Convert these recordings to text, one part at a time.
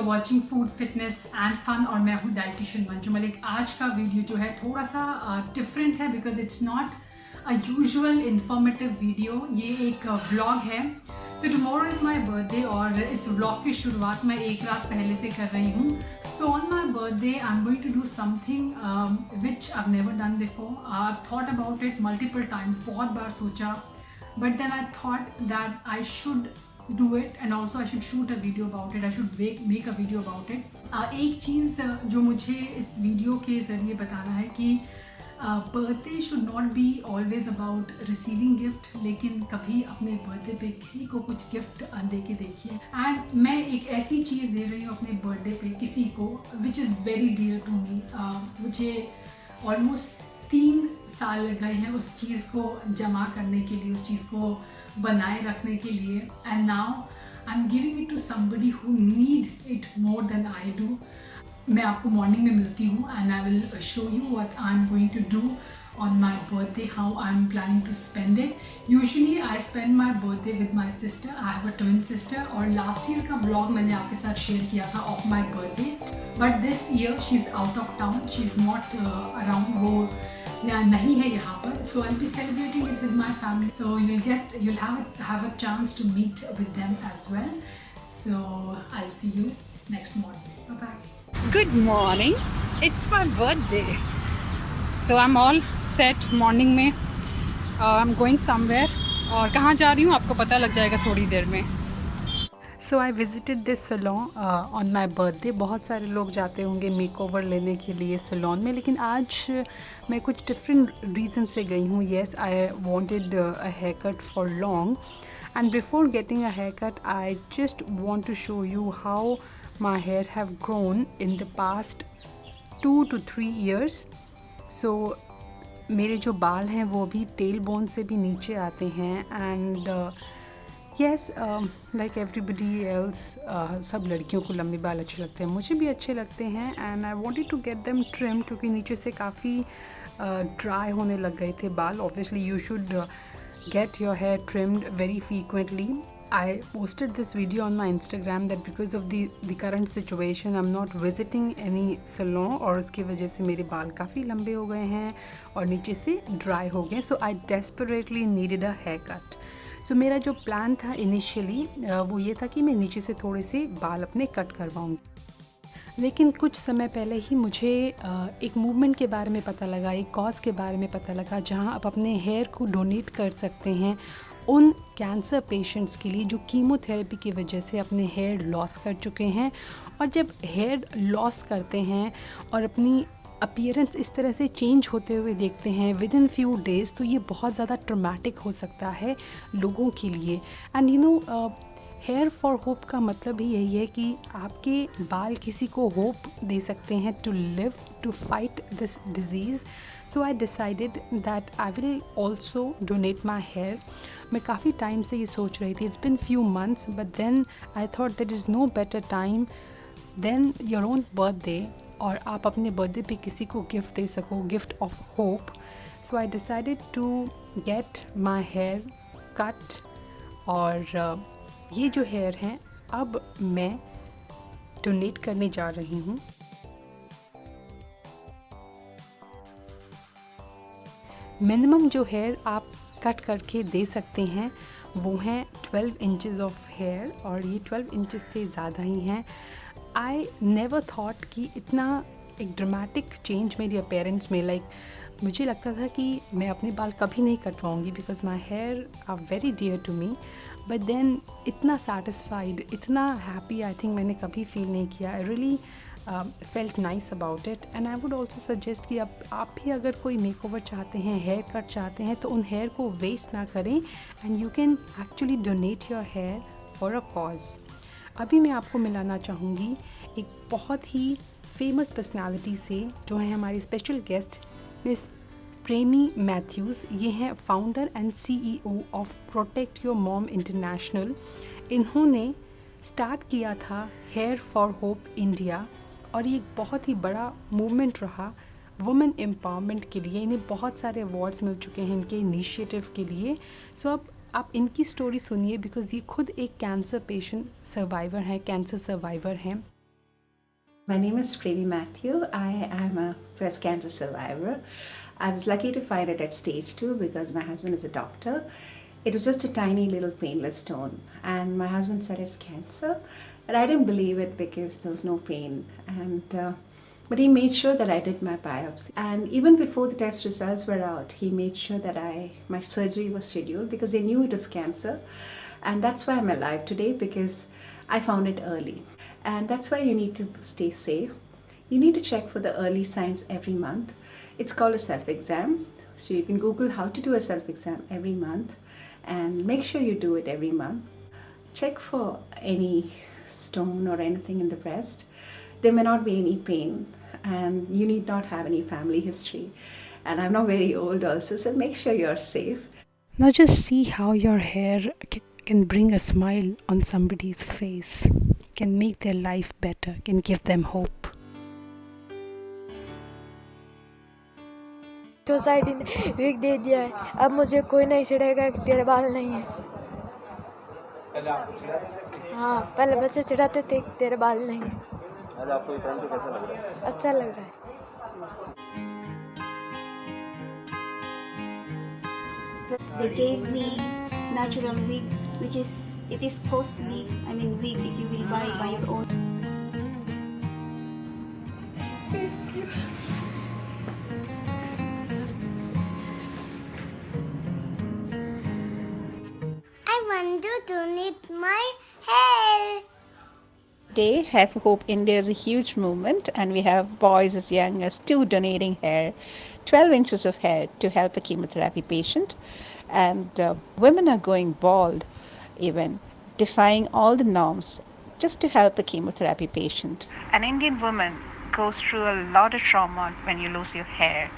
Watching food fitness and fun और मैं हूँ डाइटिशियन मंजू मलिक। आज का वीडियो जो है थोड़ा सा डिफरेंट है because it's not a usual informative video. ये एक व्लॉग है। So tomorrow is my birthday और इस व्लॉग की शुरुआत मैं एक रात पहले से कर रही हूँ। So on my birthday I am going to do something which I have never done before. I have thought about it multiple times, बहुत बार सोचा, but then I thought that I should do it and also I should shoot a video about it. I should make a video about it. एक चीज़ जो मुझे इस video के ज़रिए बताना है कि birthday should not be always about receiving gift, लेकिन कभी अपने बर्थडे पे किसी को कुछ गिफ्ट दे के देखिए। एंड मैं एक ऐसी चीज़ दे रही हूँ अपने बर्थडे पे किसी को which is very dear to me. मुझे ऑलमोस्ट 3 साल लग गए हैं उस चीज़ को जमा करने के लिए, उस चीज़ को बनाए रखने के लिए। And now I am giving it to somebody who need it more than I do. मैं आपको मॉर्निंग में मिलती हूँ and I will show you what I am going to do on my birthday, how I'm planning to spend it. Usually I spend my birthday with my sister. I have a twin sister और last year का vlog मैंने आपके साथ share किया था of my birthday, but this year she's out of town, she's not around, वो या नहीं है यहाँ पर, so I'll be celebrating it with my family. So you'll have a chance to meet with them as well. So I'll see you next morning. Bye bye. Good morning. It's my birthday. So I'm all set morning में. I'm going somewhere. और कहाँ जा रही हूँ आपको पता लग जाएगा थोड़ी देर में. So I visited this salon on my birthday. बहुत सारे लोग जाते होंगे मेकओवर लेने के लिए सैलून में, लेकिन आज मैं कुछ डिफरेंट रीज़न से गई हूँ. Yes, I wanted a haircut for long, and before getting a haircut, I just want to show you how my hair have grown in the past 2 to 3 years. So मेरे जो बाल हैं वो भी tail bone से भी नीचे आते हैं. And yes, like everybody else, सब लड़कियों को लंबे बाल अच्छे लगते हैं, मुझे भी अच्छे लगते हैं. And I wanted to get them trim क्योंकि नीचे से काफ़ी ड्राई होने लग गए थे बाल. Obviously you should get your hair trimmed very frequently. I posted this video on my Instagram that because of the current situation I'm not visiting any salon और उसकी वजह से मेरे बाल काफ़ी लंबे हो गए हैं और नीचे से ड्राई हो गए. So I desperately needed a haircut. So मेरा जो प्लान था इनिशियली वो ये था कि मैं नीचे से थोड़े से बाल अपने कट करवाऊँगी, लेकिन कुछ समय पहले ही मुझे एक मूवमेंट के बारे में पता लगा, एक कॉज के बारे में पता लगा जहां आप अपने हेयर को डोनेट कर सकते हैं उन कैंसर पेशेंट्स के लिए जो कीमोथेरेपी की वजह से अपने हेयर लॉस कर चुके हैं. और जब हेयर लॉस करते हैं और अपनी अपीयरेंस इस तरह से चेंज होते हुए देखते हैं विद इन फ्यू डेज़, तो ये बहुत ज़्यादा ट्रॉमेटिक हो सकता है लोगों के लिए. And you know, here for hope का मतलब ही यही है कि आपके बाल किसी को होप दे सकते हैं to live, to fight this disease. So I decided that I will also donate my hair. मैं काफ़ी टाइम से ये सोच रही थी, it's been few months, but then I thought that is no better time than your own birthday, और आप अपने बर्थडे पे किसी को गिफ्ट दे सको, gift of hope. So I decided to get my hair cut. और ये जो हेयर हैं अब मैं डोनेट करने जा रही हूँ. मिनिमम जो हेयर आप कट करके दे सकते हैं वो हैं 12 इंचेस ऑफ हेयर, और ये 12 इंचेस से ज़्यादा ही हैं. आई नेवर थॉट कि इतना एक ड्रामेटिक चेंज मेरी अपीयरेंस में, लाइक मुझे लगता था कि मैं अपने बाल कभी नहीं कटवाऊँगी because my hair are very dear to me. But then इतना सेटिस्फाइड, इतना हैप्पी आई थिंक मैंने कभी फील नहीं किया. I really felt nice about it. And I would also suggest कि आप भी अगर कोई मेकओवर चाहते हैं, हेयर कट चाहते हैं, तो उन हेयर को वेस्ट ना करें and you can actually donate your here for a cause. अभी मैं आपको मिलाना चाहूँगी एक बहुत ही फेमस पर्सनालिटी से जो है हमारी स्पेशल गेस्ट मिस प्रेमी मैथ्यूज़. ये हैं founder and CEO of protect your mom international. इन्होंने स्टार्ट किया था हेयर फॉर होप इंडिया, और ये एक बहुत ही बड़ा मूवमेंट रहा वुमेन एम्पावरमेंट के लिए. इन्हें बहुत सारे अवार्ड्स मिल चुके हैं इनके इनिशिएटिव के लिए. सो अब आप इनकी स्टोरी सुनिए बिकॉज़ ये खुद एक कैंसर पेशेंट सर्वाइवर हैं, कैंसर सर्वाइवर हैं. My name is Previ Matthew. I am a breast cancer survivor. I was lucky to find it at stage 2 because my husband is a doctor. It was just a tiny little painless stone, and my husband said it's cancer, but I didn't believe it because there was no pain. But he made sure that I did my biopsy, and even before the test results were out, he made sure that my surgery was scheduled because they knew it was cancer, and that's why I'm alive today, because I found it early. And that's why you need to stay safe. You need to check for the early signs every month. It's called a self-exam. So you can Google how to do a self-exam every month, and make sure you do it every month. Check for any stone or anything in the breast. There may not be any pain, and you need not have any family history. And I'm not very old also, so make sure you're safe. Now just see how your hair can bring a smile on somebody's face, can make their life better, can give them hope. Society ने week दे दिया है, अब मुझे कोई नहीं चिढ़ेगा कि तेरे बाल नहीं है। हाँ, पहले बच्चे चिढ़ाते थे कि तेरे बाल नहीं है। आज आपको ये पहन के कैसा लग रहा है? अच्छा लग रहा है। They gave me natural wig, which is costly. I mean wig if you will buy by your own. I want to donate my hair. Today, Hair for Hope India is a huge movement, and we have boys as young as 2 donating hair, 12 inches of hair, to help a chemotherapy patient. And women are going bald, even defying all the norms, just to help a chemotherapy patient. An Indian woman goes through a lot of trauma when you lose your hair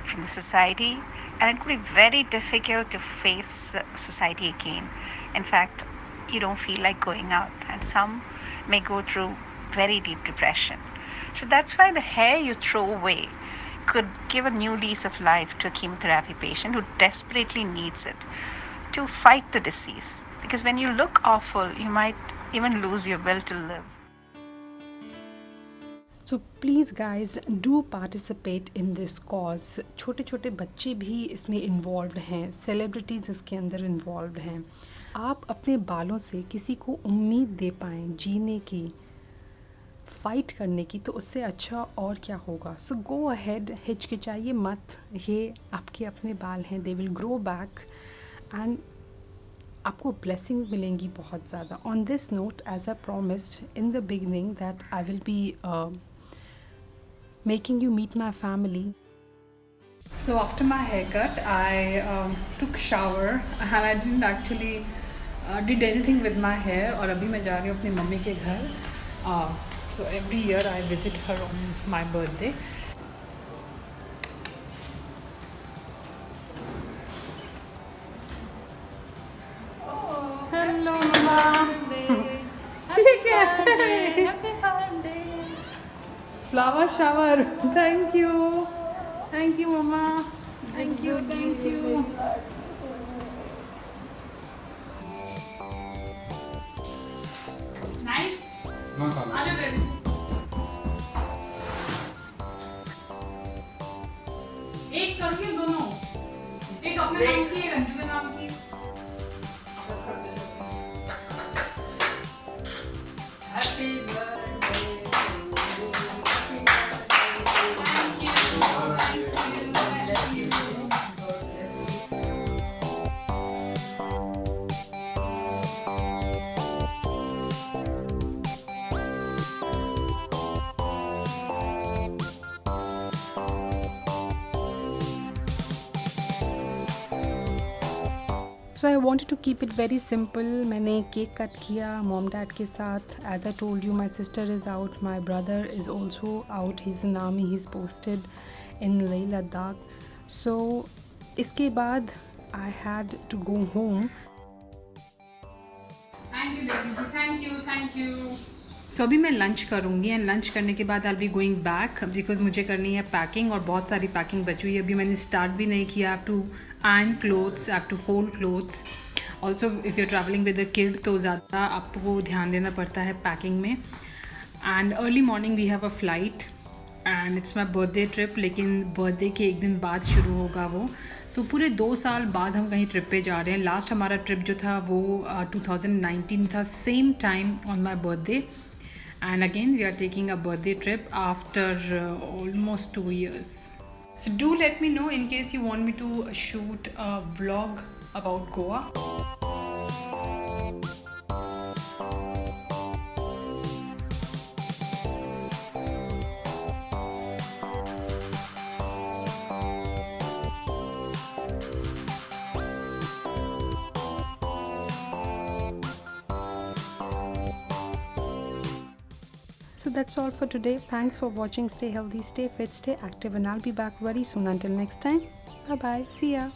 from the society, and it could be very difficult to face society again. In fact, you don't feel like going out, and some may go through very deep depression. So that's why the hair you throw away could give a new lease of life to a chemotherapy patient who desperately needs it to fight the disease. Because when you look awful, you might even lose your will to live. So please guys, do participate in this cause. छोटे छोटे बच्चे भी इसमें involve हैं, celebrities इसके अंदर involve हैं। आप अपने बालों से किसी को उम्मीद दे पाएँ जीने की, फाइट करने की, तो उससे अच्छा और क्या होगा। सो गो अहेड, हिचकिचाइए मत, ये आपके अपने बाल हैं, they will grow back and आपको ब्लेसिंग मिलेंगी बहुत ज़्यादा। On this note, as I promised in the beginning that I will be making you meet my family. So after my haircut, I took shower and I didn't actually did anything with my hair. और अभी मैं जा रही हूँ अपनी mummy के घर. So every year I visit her on my birthday. Hello mama. Happy birthday. Flower shower. Thank you mama. Thank you. Nice. आ जाओ बेबी। एक करके दोनों, एक अपने नाम की, एक अंजू के नाम की। Happy birthday. So I wanted to keep it very simple. मैंने केक कट किया मॉम डैड के साथ. As I told you, my sister is out, my brother is also out. He's in army, he's posted in Leh Ladakh. So इसके बाद I had to go home. Thank you baby, thank you. सो अभी मैं lunch करूँगी and lunch करने के बाद आई be going back because मुझे करनी है पैकिंग और बहुत सारी पैकिंग बची हुई है. अभी मैंने स्टार्ट भी नहीं किया. I have to iron clothes, I have to fold clothes. Also if you are travelling with a kid तो ज़्यादा आपको ध्यान देना पड़ता है पैकिंग में. And early morning we have a flight and it's my birthday trip, लेकिन birthday के एक दिन बाद शुरू होगा वो. सो पूरे 2 साल बाद हम कहीं ट्रिप पे जा रहे हैं. लास्ट हमारा ट्रिप जो था वो 2019 था, same time on my birthday. And again we are taking a birthday trip after almost 2 years. So do let me know in case you want me to shoot a vlog about Goa. So that's all for today. Thanks for watching. Stay healthy, stay fit, stay active, and I'll be back very soon. Until next time, bye bye. See ya.